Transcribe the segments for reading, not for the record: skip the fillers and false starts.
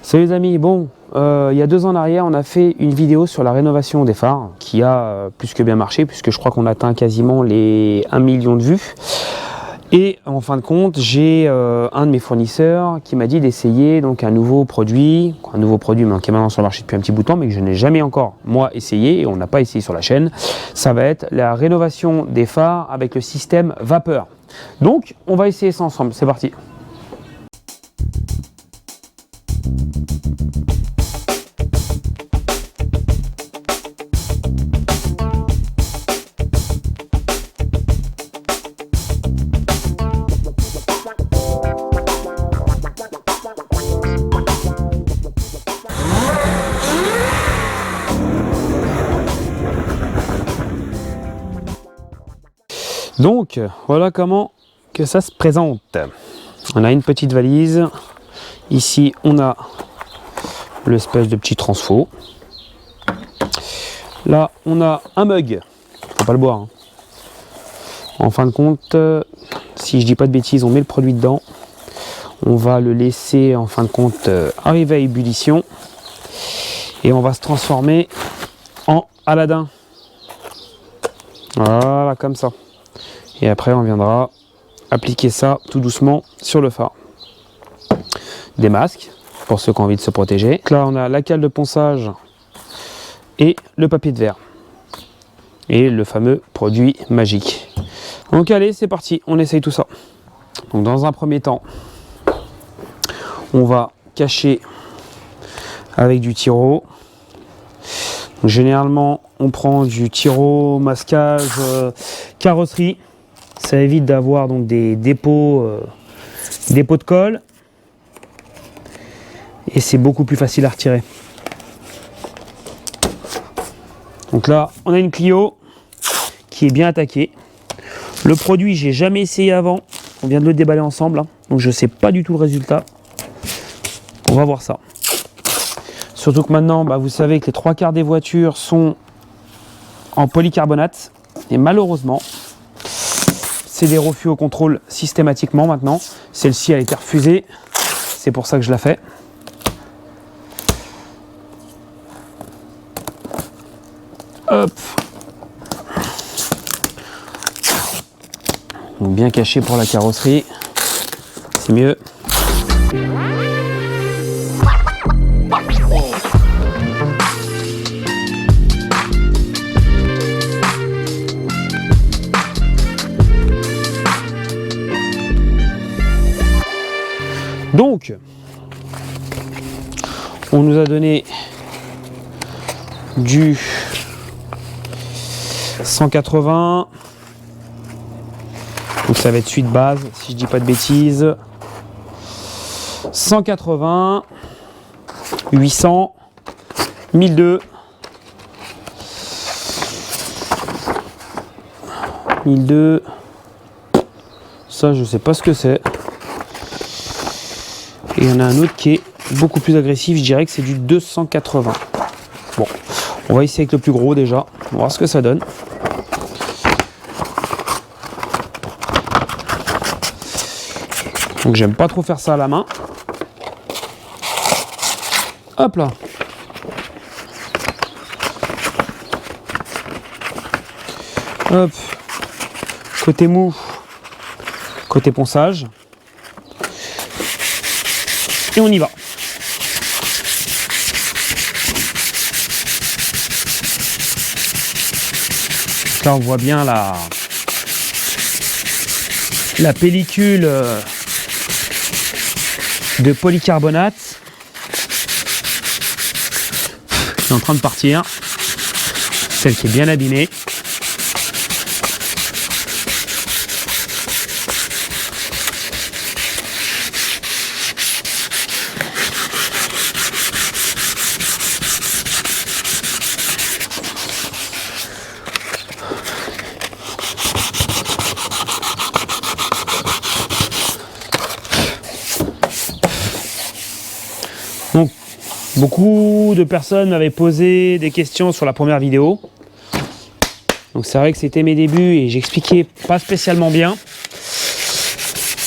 Salut les amis, bon, il y a 2 ans en arrière, on a fait une vidéo sur la rénovation des phares qui a plus que bien marché puisque je crois qu'on atteint quasiment les 1 million de vues. Et en fin de compte, j'ai un de mes fournisseurs qui m'a dit d'essayer donc un nouveau produit mais qui est maintenant sur le marché depuis un petit bout de temps mais que je n'ai jamais encore moi essayé et on n'a pas essayé sur la chaîne. Ça va être la rénovation des phares avec le système vapeur. Donc on va essayer ça ensemble, c'est parti. Donc voilà comment que ça se présente. On a une petite valise. Ici on a l'espèce de petit transfo. Là on a un mug. Faut pas le boire. En fin de compte, si je dis pas de bêtises, on met le produit dedans. On va le laisser en fin de compte arriver à ébullition. Et on va se transformer en Aladdin. Voilà, comme ça. Et après on viendra appliquer ça tout doucement sur le phare. Des masques pour ceux qui ont envie de se protéger. Donc là on a la cale de ponçage et le papier de verre. Et le fameux produit magique. Donc allez, c'est parti, on essaye tout ça. Donc dans un premier temps, on va cacher avec du tiro. Donc, généralement on prend du tiro masquage carrosserie. Ça évite d'avoir donc des dépôts de colle et c'est beaucoup plus facile à retirer. Donc là on a une Clio qui est bien attaquée. Le produit j'ai jamais essayé avant, on vient de le déballer ensemble hein. Donc je sais pas du tout le résultat. On va voir ça. Surtout que maintenant vous savez que les 3/4 des voitures sont en polycarbonate et malheureusement c'est des refus au contrôle systématiquement maintenant. Celle-ci a été refusée. C'est pour ça que je la fais. Hop. Donc bien caché pour la carrosserie. C'est mieux. Donc, on nous a donné du 180, donc ça va être suite base, si je dis pas de bêtises, 180, 800, 1002, 1002, ça je sais pas ce que c'est. Et il y en a un autre qui est beaucoup plus agressif, je dirais que c'est du 280. Bon, on va essayer avec le plus gros déjà, on va voir ce que ça donne. Donc j'aime pas trop faire ça à la main. Hop là. Hop. Côté mou, côté ponçage. Et on y va. Là on voit bien la pellicule de polycarbonate qui est en train de partir. Celle qui est bien abîmée. Donc, beaucoup de personnes m'avaient posé des questions sur la première vidéo. Donc c'est vrai que c'était mes débuts et j'expliquais pas spécialement bien.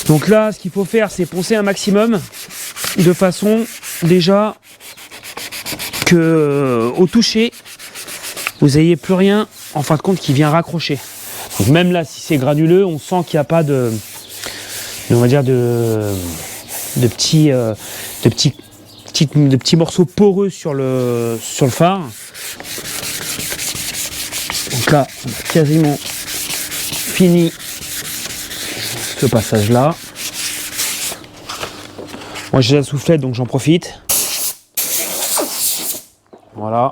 Donc là, ce qu'il faut faire, c'est poncer un maximum de façon déjà que au toucher, vous n'ayez plus rien en fin de compte qui vient raccrocher. Donc même là, si c'est granuleux, on sent qu'il n'y a pas on va dire de petits morceaux poreux sur le phare. Donc là, on a quasiment fini ce passage là. Moi j'ai la soufflette donc j'en profite. Voilà.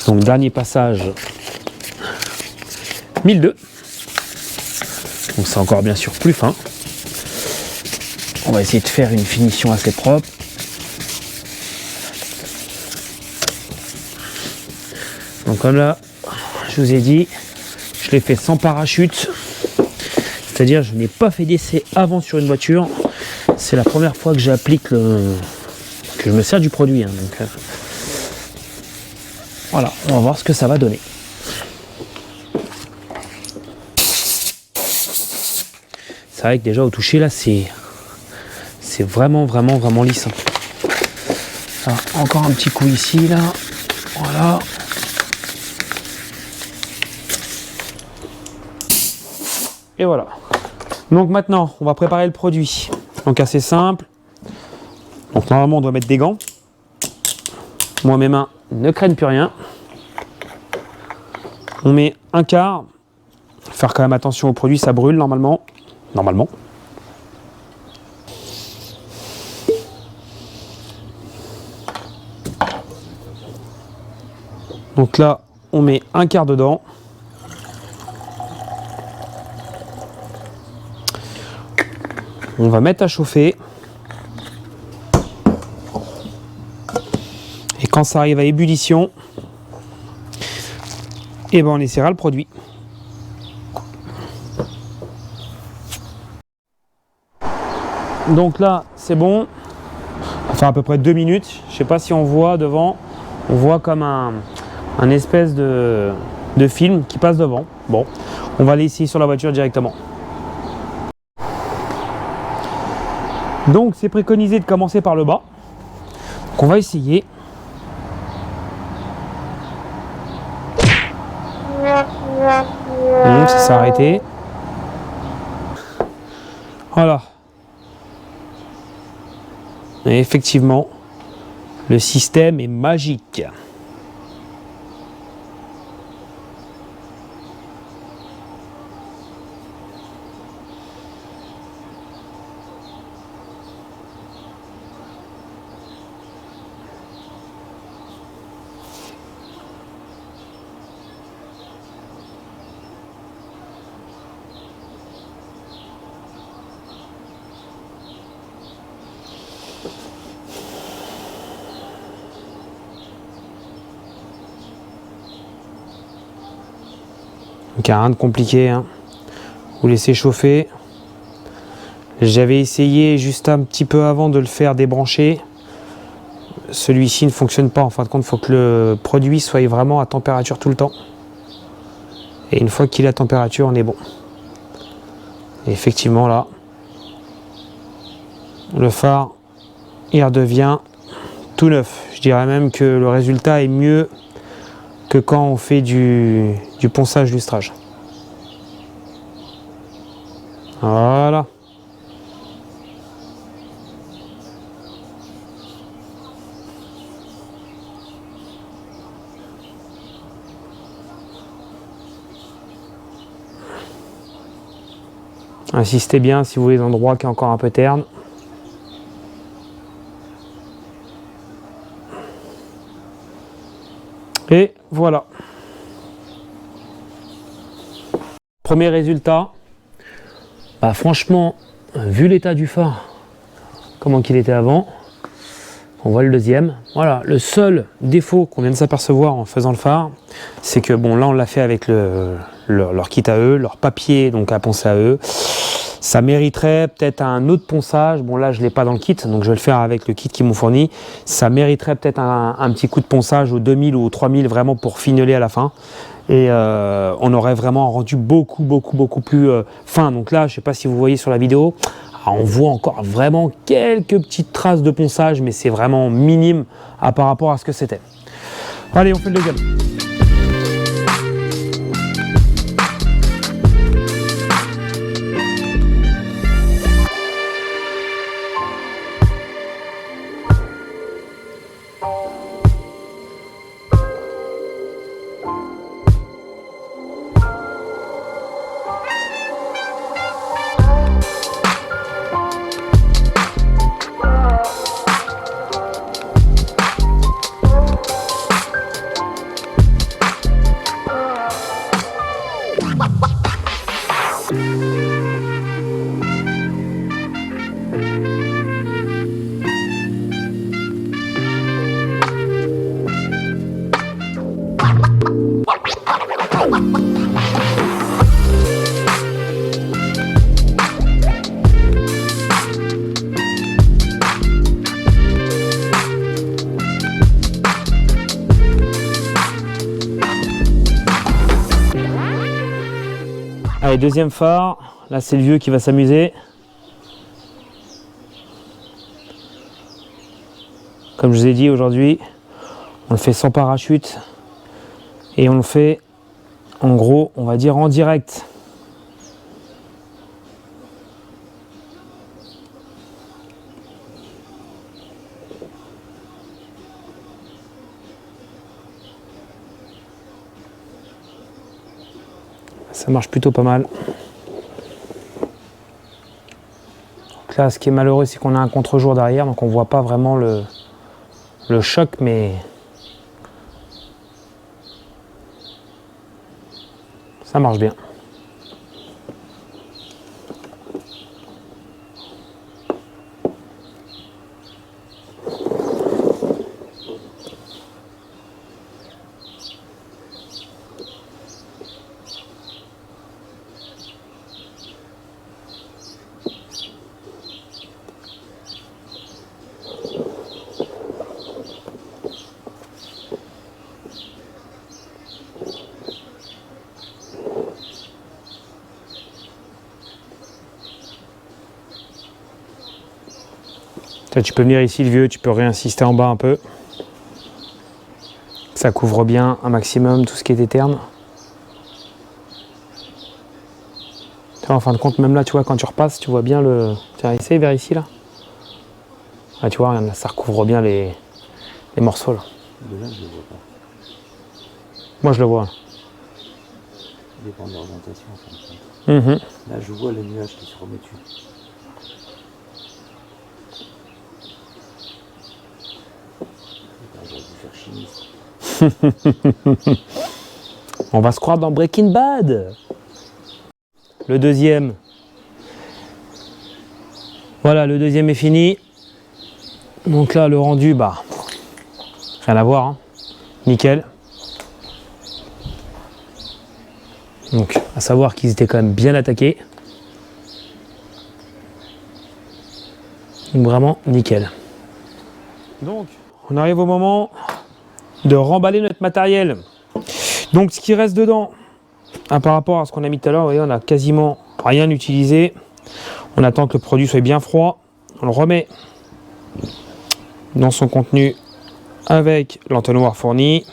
Donc dernier passage 1002. Donc c'est encore bien sûr plus fin. On va essayer de faire une finition assez propre. Donc comme là, je vous ai dit, je l'ai fait sans parachute. C'est-à-dire je n'ai pas fait d'essai avant sur une voiture. C'est la première fois que j'applique que je me sers du produit. Hein, donc, voilà, on va voir ce que ça va donner. C'est vrai que déjà au toucher là, c'est vraiment lisse. Alors, encore un petit coup ici là, voilà. Et voilà. Donc maintenant, on va préparer le produit. Donc assez simple. Donc normalement, on doit mettre des gants. Moi, mes mains ne craignent plus rien. On met un quart. Faire quand même attention au produit, ça brûle normalement. Donc là, on met un quart dedans. On va mettre à chauffer. Et quand ça arrive à ébullition, et ben on essaiera le produit. Donc là, c'est bon. Ça fait à peu près 2 minutes. Je sais pas si on voit devant. On voit comme un espèce de film qui passe devant. Bon, on va aller essayer sur la voiture directement. Donc c'est préconisé de commencer par le bas. Donc on va essayer. Ça s'est arrêté. Voilà. Et effectivement, le système est magique. Donc rien de compliqué, hein. Vous laissez chauffer. J'avais essayé juste un petit peu avant de le faire débrancher. Celui-ci ne fonctionne pas. En fin de compte, il faut que le produit soit vraiment à température tout le temps. Et une fois qu'il est à température, on est bon. Et effectivement là, le phare, il redevient tout neuf. Je dirais même que le résultat est mieux que quand on fait du ponçage lustrage. Voilà. Insistez bien si vous voulez les endroits qui est encore un peu terne. Et voilà. Premier résultat. Bah franchement, vu l'état du phare, comment qu'il était avant, on voit le deuxième. Voilà, le seul défaut qu'on vient de s'apercevoir en faisant le phare, c'est que bon là on l'a fait avec leur kit à eux, leur papier donc à poncer à eux. Ça mériterait peut-être un autre ponçage. Bon là je ne l'ai pas dans le kit, donc je vais le faire avec le kit qu'ils m'ont fourni. Ça mériterait peut-être un petit coup de ponçage au 2000 ou au 3000 vraiment pour fineler à la fin. Et on aurait vraiment rendu beaucoup plus fin. Donc là, je ne sais pas si vous voyez sur la vidéo, on voit encore vraiment quelques petites traces de ponçage, mais c'est vraiment minime par rapport à ce que c'était. Allez, on fait le deuxième. Allez, deuxième phare, là c'est le vieux qui va s'amuser. Comme je vous ai dit aujourd'hui, on le fait sans parachute et on le fait en gros, on va dire en direct. Ça marche plutôt pas mal. Donc là, ce qui est malheureux, c'est qu'on a un contre-jour derrière, donc on voit pas vraiment le choc, mais ça marche bien. Tu peux venir ici, le vieux, tu peux réinsister en bas un peu. Ça couvre bien un maximum tout ce qui est terne. En fin de compte, même là, tu vois, quand tu repasses, tu vois bien le... Tiens, essaye vers ici, là. Ah, tu vois, ça recouvre bien les morceaux, là. De là, je le vois pas. Moi, je le vois. Ça dépend de l'orientation, en fin de compte. Là, je vois les nuages qui se remettent dessus. On va se croire dans Breaking Bad. Le deuxième. Voilà, le deuxième est fini. Donc là, le rendu, bah, rien à voir, hein. Nickel. Donc, à savoir qu'ils étaient quand même bien attaqués. Donc vraiment, nickel. Donc, on arrive au moment de remballer notre matériel. Donc ce qui reste dedans, par rapport à ce qu'on a mis tout à l'heure, vous voyez, on a quasiment rien utilisé. On attend que le produit soit bien froid. On le remet dans son contenu avec l'entonnoir fourni.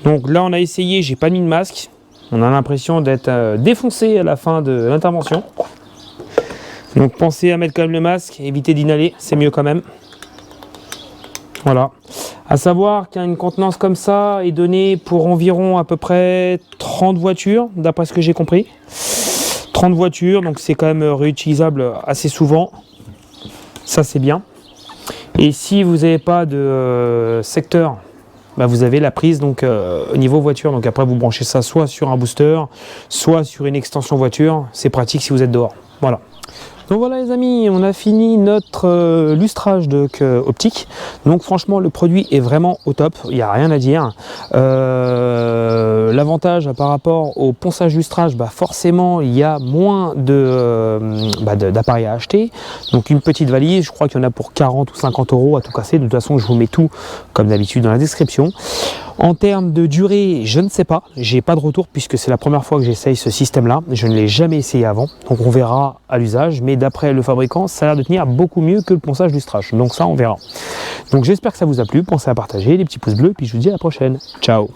Donc là on a essayé, j'ai pas mis de masque. On a l'impression d'être défoncé à la fin de l'intervention. Donc pensez à mettre quand même le masque, évitez d'inhaler, c'est mieux quand même. Voilà. À savoir qu'une contenance comme ça est donnée pour environ à peu près 30 voitures, d'après ce que j'ai compris. 30 voitures, donc c'est quand même réutilisable assez souvent. Ça, c'est bien. Et si vous n'avez pas de secteur, bah vous avez la prise donc au niveau voiture. Donc après, vous branchez ça soit sur un booster, soit sur une extension voiture. C'est pratique si vous êtes dehors. Voilà. Donc voilà les amis, on a fini notre lustrage de optique. Donc franchement le produit est vraiment au top, il n'y a rien à dire. L'avantage par rapport au ponçage lustrage, forcément il y a moins d'appareils à acheter. Donc une petite valise, je crois qu'il y en a pour 40 ou 50 € à tout casser. De toute façon je vous mets tout comme d'habitude dans la description. En termes de durée, je ne sais pas, j'ai pas de retour puisque c'est la première fois que j'essaye ce système-là. Je ne l'ai jamais essayé avant, donc on verra à l'usage. Mais d'après le fabricant, ça a l'air de tenir beaucoup mieux que le ponçage lustrage. Donc ça, on verra. Donc j'espère que ça vous a plu. Pensez à partager, les petits pouces bleus, puis je vous dis à la prochaine. Ciao!